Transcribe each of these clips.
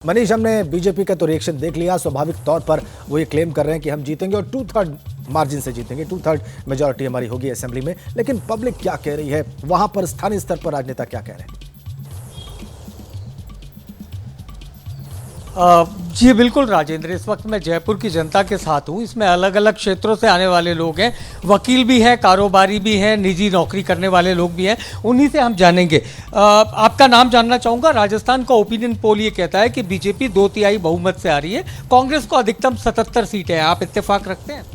मनीष, हमने बीजेपी का तो रिएक्शन देख लिया। स्वाभाविक तौर पर वो ये क्लेम कर रहे हैं कि हम जीतेंगे और 2/3 मार्जिन से जीतेंगे, 2/3 मेजॉरिटी हमारी होगी असेंबली में। लेकिन पब्लिक क्या कह रही है, वहां पर स्थानीय स्तर पर राजनेता क्या कह रहे हैं? जी बिल्कुल राजेंद्र, इस वक्त मैं जयपुर की जनता के साथ हूँ। इसमें अलग अलग क्षेत्रों से आने वाले लोग हैं, वकील भी हैं, कारोबारी भी हैं, निजी नौकरी करने वाले लोग भी हैं। उन्हीं से हम जानेंगे। आपका नाम जानना चाहूँगा। राजस्थान का ओपिनियन पोल ये कहता है कि बीजेपी 2/3 बहुमत से आ रही है, कांग्रेस को अधिकतम 77 सीटें हैं। आप इत्तेफाक रखते हैं?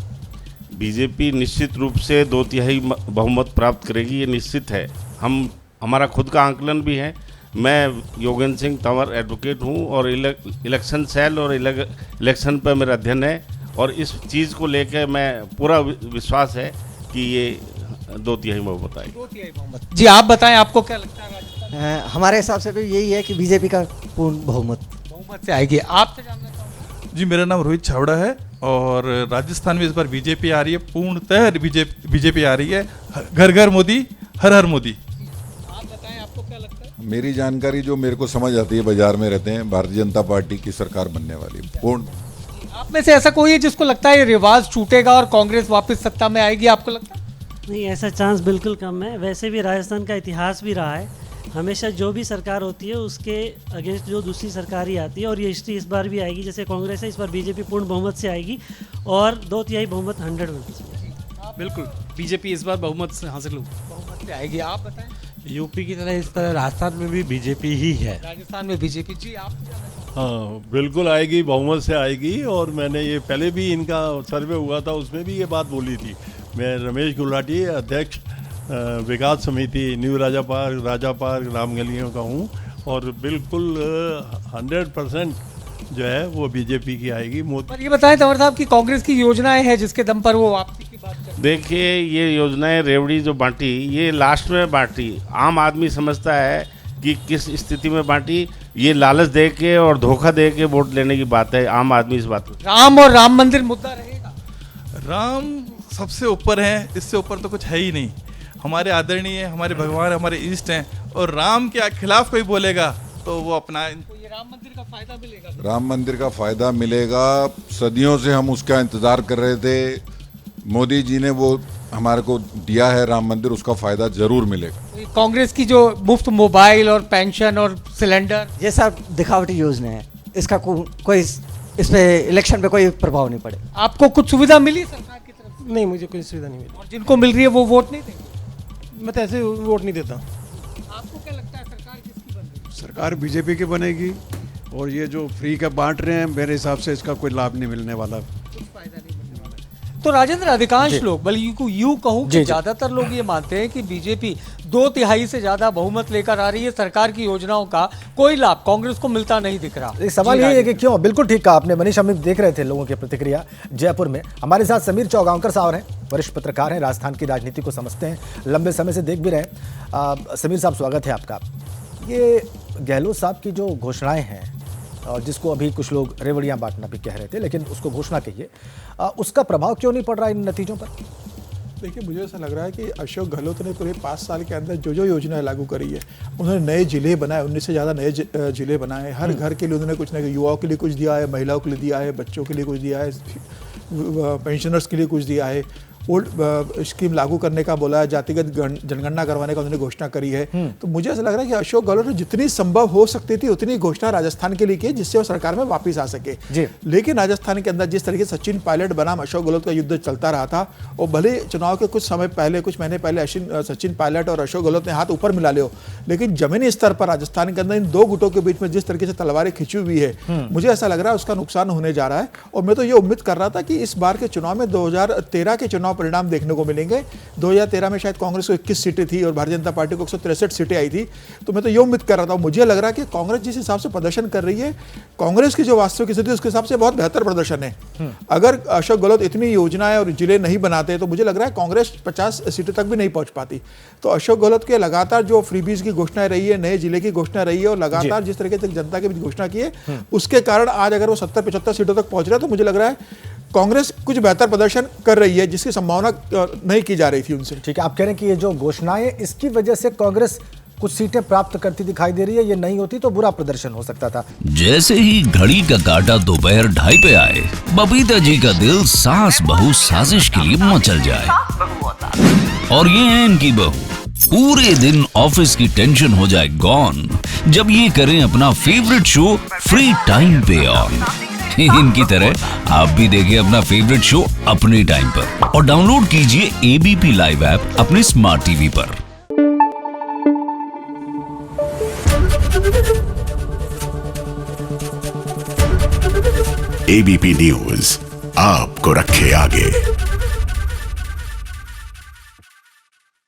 बीजेपी निश्चित रूप से 2/3 बहुमत प्राप्त करेगी, ये निश्चित है। हमारा खुद का आंकलन भी है। मैं योगेंद्र सिंह तंवर एडवोकेट हूँ और इलेक्शन सेल और इलेक्शन पर मेरा अध्ययन है, और इस चीज़ को लेकर मैं पूरा विश्वास है कि ये 2/3 बहुमत आएगी। 2/3 बहुमत। जी आप बताएं, आपको क्या लगता है राजस्थान? हमारे हिसाब से तो यही है कि बीजेपी का पूर्ण बहुमत से आएगी। आपसे जानना चाहूँगा। जी, मेरा नाम रोहित छावड़ा है और राजस्थान में इस बार बीजेपी आ रही है, पूर्णतः बीजेपी आ रही है। घर घर मोदी, हर हर मोदी। आप बताएं, आपको क्या लगता है? मेरी जानकारी जो मेरे को समझ आती है, बाजार में रहते हैं, भारतीय जनता पार्टी की सरकार बनने वाली पूर्ण। आप में से ऐसा कोई है जिसको लगता है ये रिवाज छूटेगा और कांग्रेस वापस सत्ता में आएगी? आपको लगता है? नहीं, ऐसा चांस बिल्कुल कम है। वैसे भी राजस्थान का इतिहास भी रहा है, हमेशा जो भी सरकार होती है उसके अगेंस्ट जो दूसरी सरकार ही आती है, और ये हिस्ट्री इस बार भी आएगी। जैसे कांग्रेस है, इस बार बीजेपी पूर्ण बहुमत से आएगी और 2/3 बहुमत 100%। बिल्कुल, बीजेपी इस बार बहुमत से हासिल होगी, बहुमत से आएगी। आप बताएं। यूपी की तरह इस तरह राजस्थान में भी बीजेपी ही है। राजस्थान में बीजेपी। जी आप? हाँ, बिल्कुल आएगी, बहुमत से आएगी। और मैंने ये पहले भी इनका सर्वे हुआ था, उसमें भी ये बात बोली थी। मैं रमेश गुलाटी, अध्यक्ष विकास समिति न्यू राजा पार्क रामगलियों का हूँ, और बिल्कुल 100% जो है वो बीजेपी की आएगी। पर ये बताएं तंवर साहब कि कांग्रेस की योजनाएं हैं जिसके दम पर वो वापसी की बात कर। देखिए, ये योजनाएं रेवड़ी जो बांटी, ये लास्ट में बांटी। आम आदमी समझता है कि किस स्थिति में बांटी, ये लालच दे के और धोखा दे के वोट लेने की बात है। आम आदमी इस बात को, राम और राम मंदिर मुद्दा रहेगा। राम सबसे ऊपर है, इससे ऊपर तो कुछ है ही नहीं। हमारे आदरणीय, हमारे भगवान, हमारे इष्ट हैं, और राम के खिलाफ कोई बोलेगा तो वो अपना ये राम मंदिर का फायदा मिलेगा। राम मंदिर का फायदा मिलेगा। सदियों से हम उसका इंतजार कर रहे थे। मोदी जी ने वो हमारे को दिया है राम मंदिर, उसका फायदा जरूर मिलेगा। कांग्रेस की जो मुफ्त मोबाइल और पेंशन और सिलेंडर, ये सब दिखावटी योजना है, इसका कोई इस पे इलेक्शन पे कोई प्रभाव नहीं पड़े। आपको कुछ सुविधा मिली सरकार की तरफ से? नहीं, मुझे कोई सुविधा नहीं मिली। और जिनको मिल रही है वो वोट नहीं देंगे? मैं तो ऐसे वोट नहीं देता। आपको क्या लगता है सरकार किसकी बन रही है? सरकार बीजेपी की बनेगी, और ये जो फ्री का बांट रहे हैं, मेरे हिसाब से इसका कोई लाभ नहीं मिलने वाला। कुछ फायदा नहीं मिलने वाला। तो राजेंद्र, अधिकांश लोग, बल्कि यूं कहूं कि ज्यादातर लोग ये मानते हैं कि बीजेपी 2/3 से ज्यादा बहुमत लेकर आ रही है। सरकार की योजनाओं का कोई लाभ कांग्रेस को मिलता नहीं दिख रहा। सवाल ये है कि क्यों? बिल्कुल ठीक कहा आपने मनीष। हम देख रहे थे लोगों की प्रतिक्रिया जयपुर में। हमारे साथ समीर चौगांवकर साहब हैं, वरिष्ठ पत्रकार हैं, राजस्थान की राजनीति को समझते हैं, लंबे समय से देख भी रहे हैं। समीर साहब, स्वागत है आपका। ये गहलोत साहब की जो घोषणाएं हैं, और जिसको अभी कुछ लोग रेवड़ियां बांटना भी कह रहे थे, लेकिन उसको घोषणा कहिए, उसका प्रभाव क्यों नहीं पड़ रहा इन नतीजों पर? देखिए, मुझे ऐसा लग रहा है कि अशोक गहलोत ने पूरे 5 साल के अंदर जो योजनाएं लागू करी है, उन्होंने नए जिले बनाए, 19 से ज़्यादा नए जिले बनाए। हर घर के लिए उन्होंने कुछ ना कुछ, युवाओं के लिए कुछ दिया है, महिलाओं के लिए दिया है, बच्चों के लिए कुछ दिया है, पेंशनर्स के लिए कुछ दिया है। ओल्ड स्कीम लागू करने का बोला है, जातिगत जनगणना करवाने का उन्होंने घोषणा करी है। तो मुझे ऐसा लग रहा है कि अशोक गहलोत ने जितनी संभव हो सकती थी उतनी घोषणा राजस्थान के लिए की, जिससे वो सरकार में वापस आ सके। लेकिन राजस्थान के अंदर जिस तरीके से सचिन पायलट बनाम अशोक गहलोत का युद्ध चलता रहा था, और भले चुनाव के कुछ समय पहले, कुछ महीने पहले सचिन पायलट और अशोक गहलोत ने हाथ ऊपर मिला लियो, लेकिन जमीनी स्तर पर राजस्थान के अंदर इन दो गुटों के बीच में जिस तरीके से तलवारें खिंची हुई है, मुझे ऐसा लग रहा है उसका नुकसान होने जा रहा है। और मैं तो ये उम्मीद कर रहा था कि इस बार के चुनाव में 2013 के चुनाव परिणाम देखने को मिलेंगे। 2013 में शायद कांग्रेस को 21 सीटें थी और भारतीय जनता पार्टी को 163 सीटें आई थी। तो मैं तो ये उम्मीद कर रहा था। मुझे लग रहा है कि कांग्रेस जिस हिसाब से प्रदर्शन कर रही है, कांग्रेस की जो वास्तविक स्थिति उसके हिसाब से बहुत बेहतर प्रदर्शन है। अगर अशोक गहलोत इतनी योजनाएं और जिले नहीं बनाते तो मुझे लग रहा है कांग्रेस 50 सीटें तक भी नहीं पहुंच पाती। तो अशोक गहलोत के लगातार जो फ्रीबीज की घोषणा रही है, नए जिले की घोषणा रही है, और लगातार जिस तरीके से जनता के बीच घोषणा की है, उसके कारण आज अगर वो 70-75 सीटों तक पहुंच रहा है, तो मुझे लग रहा है कांग्रेस कुछ बेहतर प्रदर्शन कर रही है, जिसकी संभावना नहीं की जा रही थी उनसे। ठीक है, आप कह रहे हैं कि ये जो घोषणाएं, इसकी वजह से कांग्रेस कुछ सीटें प्राप्त करती दिखाई दे रही है। ये नहीं होती तो बुरा प्रदर्शन हो सकता था। जैसे ही घड़ी का काटा दोपहर 2:30 पे आए, बबीता जी का दिल सास बहू साजिश के लिए मचल जाए। और ये है इनकी बहू, पूरे दिन ऑफिस की टेंशन हो जाए गॉन जब ये करें अपना फेवरेट शो फ्री टाइम पे ऑन। इनकी तरह आप भी देखिए अपना फेवरेट शो अपने टाइम पर और डाउनलोड कीजिए एबीपी लाइव ऐप अपने स्मार्ट टीवी पर। एबीपी न्यूज आपको रखे आगे।